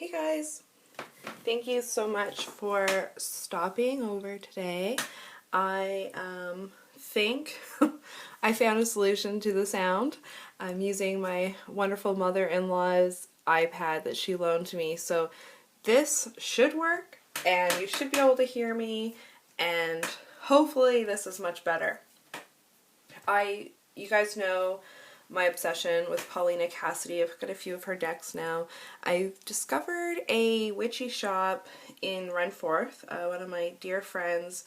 Hey guys! Thank you so much for stopping over today. I think I found a solution to the sound. I'm using my wonderful mother-in-law's iPad that she loaned to me, so this should work and you should be able to hear me, and hopefully this is much better. You guys know my obsession with Paulina Cassidy. I've got a few of her decks now. I discovered a witchy shop in Renforth. One of my dear friends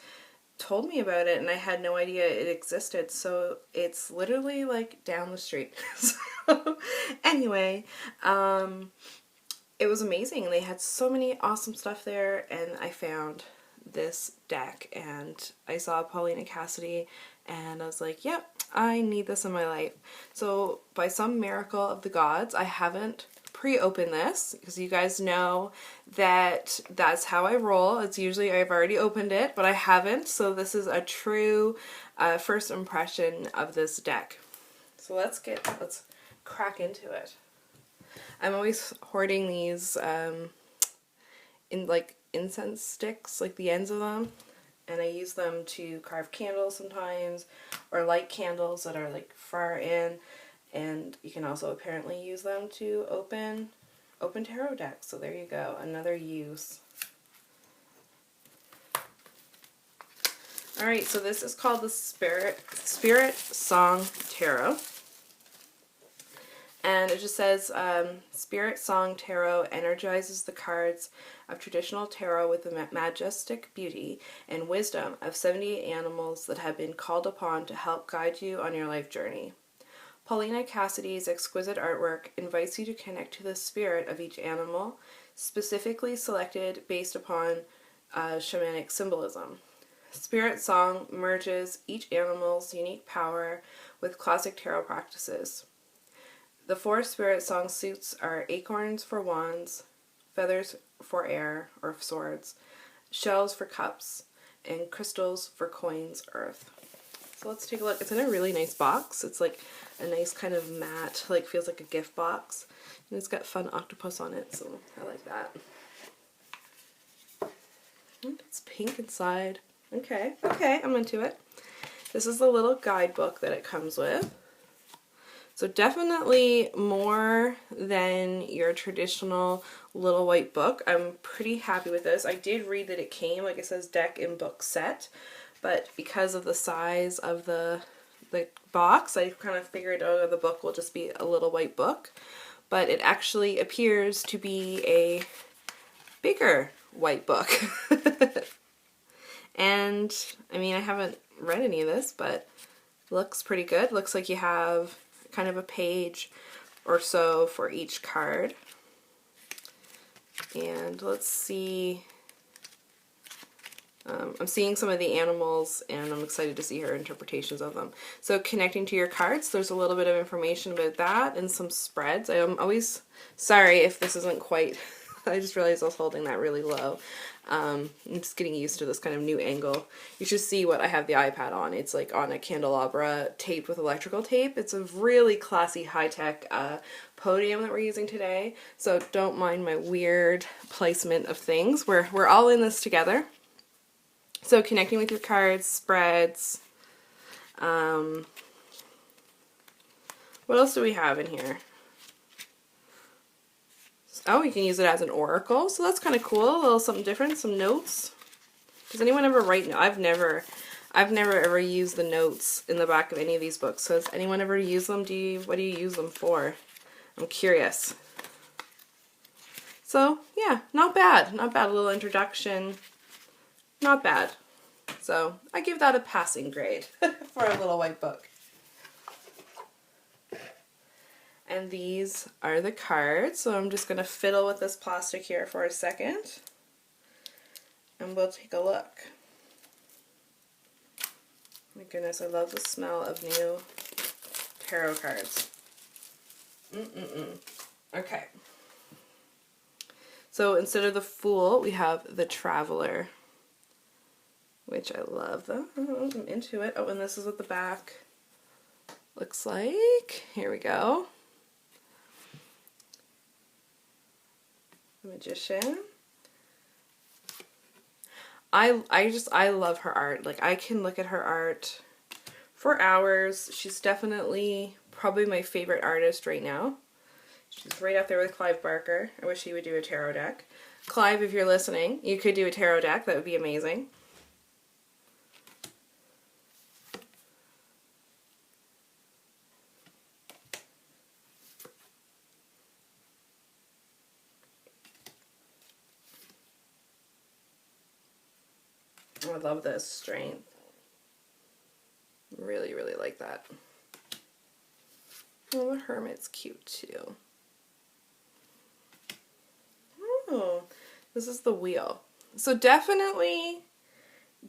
told me about it and I had no idea it existed, so it's literally like down the street. So anyway, it was amazing. They had so many awesome stuff there, and I found this deck and I saw Paulina Cassidy and I was like, yep, I need this in my life. So by some miracle of the gods, I haven't pre-opened this because you guys know that that's how I roll. It's usually I've already opened it, but I haven't. So this is a true first impression of this deck. So let's crack into it. I'm always hoarding these in like incense sticks, like the ends of them, and I use them to carve candles sometimes, or light candles that are like far in, and you can also apparently use them to open tarot decks. So there you go, another use. Alright, so this is called the Spiritsong Tarot. And it just says, Spiritsong Tarot energizes the cards of traditional tarot with the majestic beauty and wisdom of 78 animals that have been called upon to help guide you on your life journey. Paulina Cassidy's exquisite artwork invites you to connect to the spirit of each animal, specifically selected based upon shamanic symbolism. Spiritsong merges each animal's unique power with classic tarot practices. The 4 Spiritsong suits are acorns for wands, feathers for air or swords, shells for cups, and crystals for coins, earth. So let's take a look. It's in a really nice box. It's like a nice kind of matte, like feels like a gift box. And it's got fun octopus on it, so I like that. And it's pink inside. Okay, I'm into it. This is the little guidebook that it comes with. So definitely more than your traditional little white book. I'm pretty happy with this. I did read that it came, like it says, deck and book set, but because of the size of the box, I kind of figured, oh, the book will just be a little white book. But it actually appears to be a bigger white book. And, I mean, I haven't read any of this, but it looks pretty good. Looks like you have kind of a page or so for each card. And let's see, I'm seeing some of the animals and I'm excited to see her interpretations of them. So connecting to your cards, there's a little bit of information about that and some spreads. I'm always sorry if this isn't quite, I just realized I was holding that really low. I'm just getting used to this kind of new angle. You should see what I have the iPad on. It's like on a candelabra taped with electrical tape. It's a really classy high-tech podium that we're using today, so don't mind my weird placement of things. We're all in this together. So connecting with your cards, spreads. What else do we have in here? Oh, you can use it as an oracle, so that's kind of cool. A little something different, some notes. Does anyone ever write? I've never ever used the notes in the back of any of these books. So has anyone ever used them? What do you use them for? I'm curious. So yeah, not bad. Not bad. A little introduction. Not bad. So I give that a passing grade for a little white book. And these are the cards, so I'm just going to fiddle with this plastic here for a second, and we'll take a look. My goodness, I love the smell of new tarot cards. Okay. So instead of the Fool, we have the Traveler, which I love. I'm into it. Oh, and this is what the back looks like. Here we go. the Magician. I love her art. Like, I can look at her art for hours. She's definitely probably my favorite artist right now. She's right up there with Clive Barker. I wish he would do a tarot deck. Clive, if you're listening, you could do a tarot deck. That would be amazing. Oh, I love this strength. Really, really like that. Oh, the Hermit's cute too. Oh, this is the Wheel. So definitely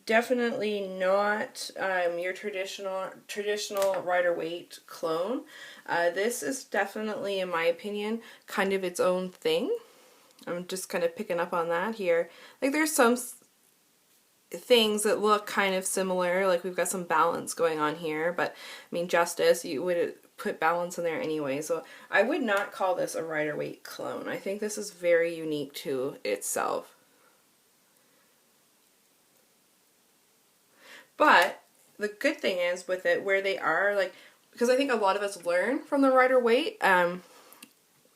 not your traditional Rider-Waite clone. This is definitely, in my opinion, kind of its own thing. I'm just kind of picking up on that here. Like, there's some things that look kind of similar, like we've got some balance going on here, but I mean, Justice, you would put balance in there anyway, so I would not call this a Rider-Waite clone. I think this is very unique to itself. But the good thing is with it, where they are, like, because I think a lot of us learn from the Rider-Waite,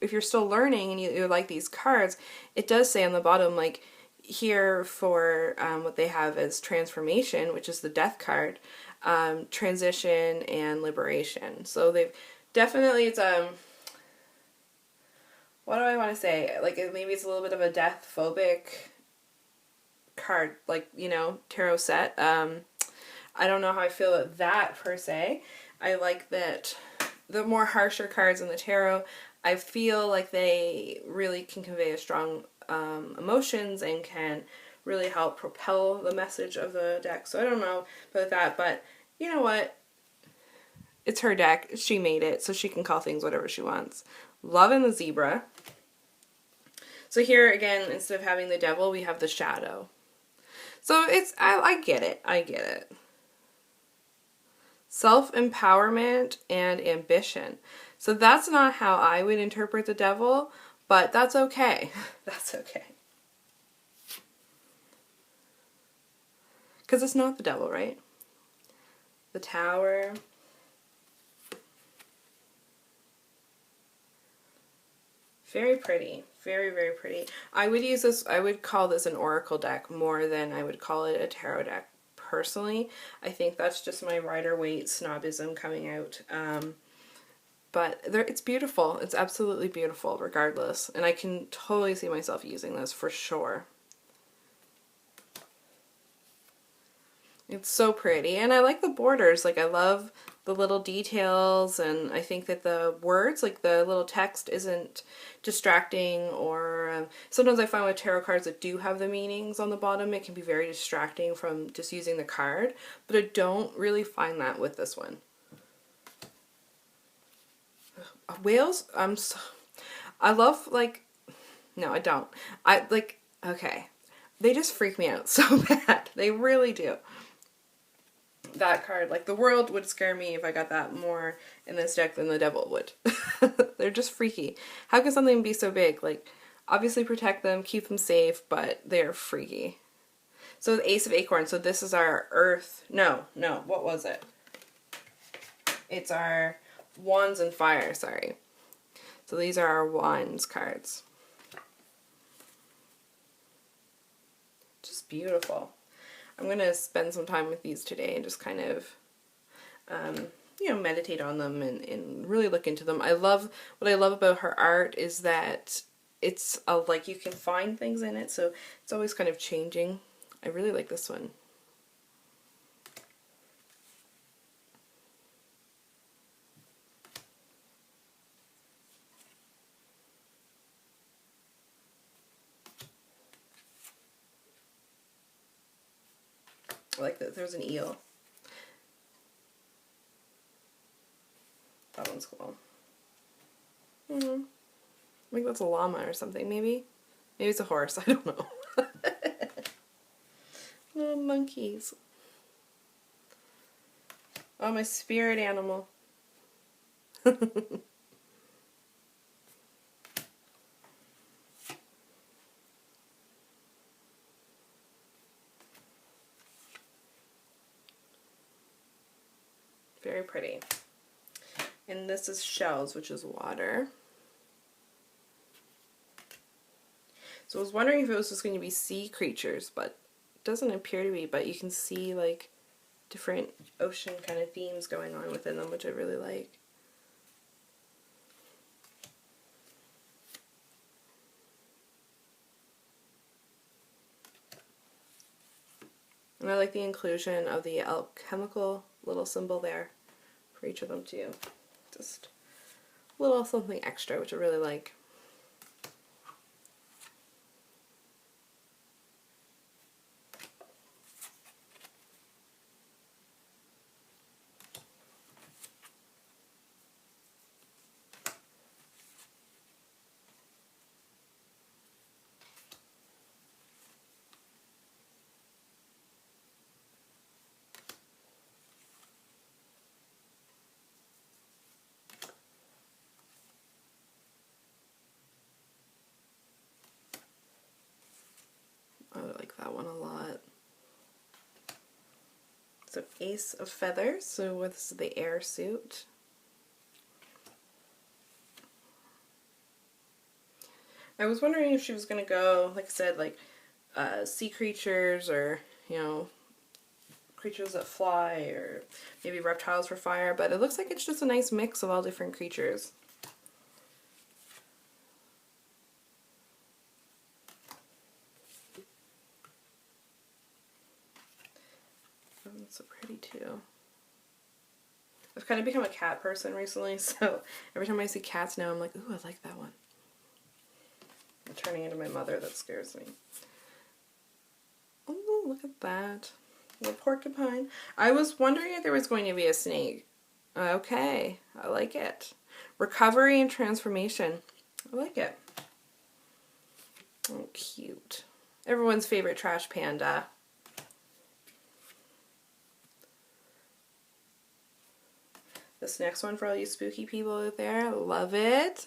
if you're still learning and you like these cards, it does say on the bottom, like, here for what they have as transformation, which is the Death card, transition and liberation. So they've definitely, it's what do I want to say, like, maybe it's a little bit of a death phobic card, like, you know, tarot set. I don't know how I feel about that per se. I like that the more harsher cards in the tarot, I feel like they really can convey a strong emotions and can really help propel the message of the deck. So I don't know about that, but you know what? It's her deck. She made it, so she can call things whatever she wants. Loving the Zebra. So here again, instead of having the Devil, we have the Shadow. So it's, I get it. I get it. Self-empowerment and ambition. So that's not how I would interpret the Devil, but that's okay. That's okay. Because it's not the Devil, right? The Tower. Very pretty. Very, very pretty. I would use this, I would call this an oracle deck more than I would call it a tarot deck. Personally, I think that's just my Rider-Waite snobism coming out. But it's beautiful. It's absolutely beautiful regardless. And I can totally see myself using this for sure. It's so pretty. And I like the borders. Like, I love the little details, and I think that the words, like the little text, isn't distracting, or sometimes I find with tarot cards that do have the meanings on the bottom, it can be very distracting from just using the card, but I don't really find that with this one. Whales, I love, like, no, I don't. Okay, they just freak me out so bad. They really do. That card, like, the World would scare me if I got that more in this deck than the Devil would. They're just freaky. How can something be so big? Like, obviously protect them, keep them safe, but they're freaky. So the Ace of Acorns, so this is our Earth. No, what was it? It's our Wands and Fire, sorry. So these are our Wands cards. Just beautiful. I'm going to spend some time with these today and just kind of, you know, meditate on them and really look into them. What I love about her art is that it's like you can find things in it, so it's always kind of changing. I really like this one. I like that there's an eel. That one's cool. I think that's a llama or something, maybe? Maybe it's a horse, I don't know. Little monkeys. Oh, my spirit animal. Very pretty. And this is shells, which is water. So I was wondering if it was just going to be sea creatures, but it doesn't appear to be, but you can see like different ocean kind of themes going on within them, which I really like. And I like the inclusion of the alchemical little symbol there for each of them too. Just a little something extra, which I really like. I like that one a lot. So Ace of Feathers, so this is the air suit. I was wondering if she was going to go, like I said, like sea creatures or, you know, creatures that fly or maybe reptiles for fire, but it looks like it's just a nice mix of all different creatures. Oh, that's so pretty too. I've kind of become a cat person recently, so every time I see cats now, I'm like, ooh, I like that one. I'm turning into my mother, that scares me. Oh, look at that. A little porcupine. I was wondering if there was going to be a snake. Okay, I like it. Recovery and transformation. I like it. Oh, cute. Everyone's favorite trash panda. This next one for all you spooky people out there. Love it.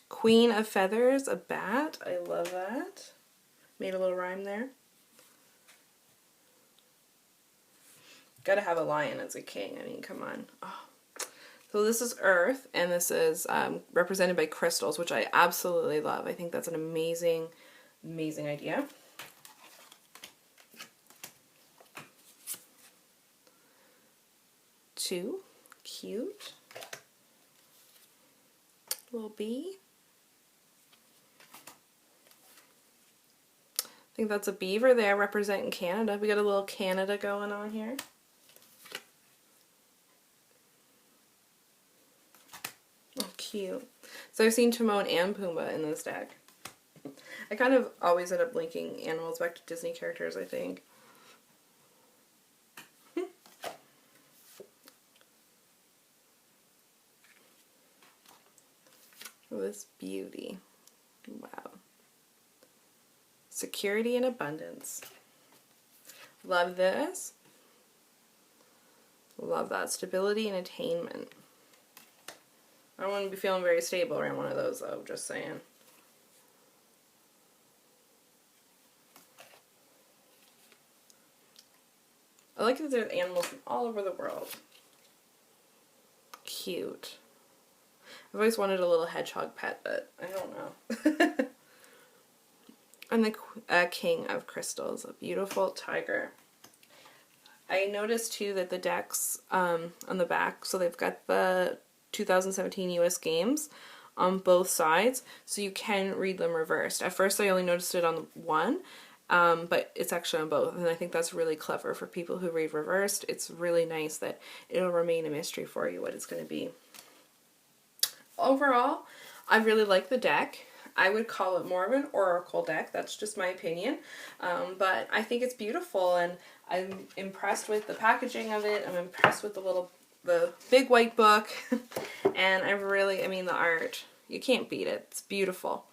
Queen of Feathers, a bat. I love that. Made a little rhyme there. Gotta have a lion as a king. I mean, come on. Oh. So this is Earth, and this is represented by crystals, which I absolutely love. I think that's an amazing, amazing idea. Two. Cute. Little bee. I think that's a beaver there representing Canada. We got a little Canada going on here. Oh, cute. So I've seen Timon and Pumbaa in this deck. I kind of always end up linking animals back to Disney characters, I think. Oh, this beauty. Wow. Security and abundance. Love this. Love that. Stability and attainment. I wouldn't be feeling very stable around one of those though, just saying. I like that there's animals from all over the world. Cute. I've always wanted a little hedgehog pet, but I don't know. And the King of Crystals, a beautiful tiger. I noticed too that the decks on the back, so they've got the 2017 US Games on both sides, so you can read them reversed. At first I only noticed it on one, but it's actually on both, and I think that's really clever for people who read reversed. It's really nice that it'll remain a mystery for you what it's going to be. Overall, I really like the deck. I would call it more of an oracle deck. That's just my opinion. But I think it's beautiful, and I'm impressed with the packaging of it. I'm impressed with the big white book. And I mean, the art, you can't beat it. It's beautiful.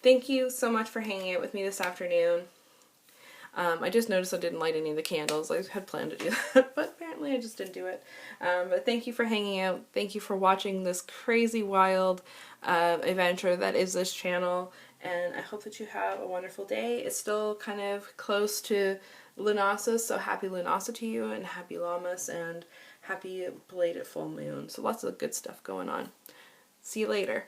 Thank you so much for hanging out with me this afternoon. I just noticed I didn't light any of the candles. I had planned to do that, but apparently I just didn't do it. But thank you for hanging out. Thank you for watching this crazy, wild adventure that is this channel. and I hope that you have a wonderful day. It's still kind of close to Lunasis, so happy Lunasa to you, and happy Lammas, and happy belated full moon. So lots of good stuff going on. See you later.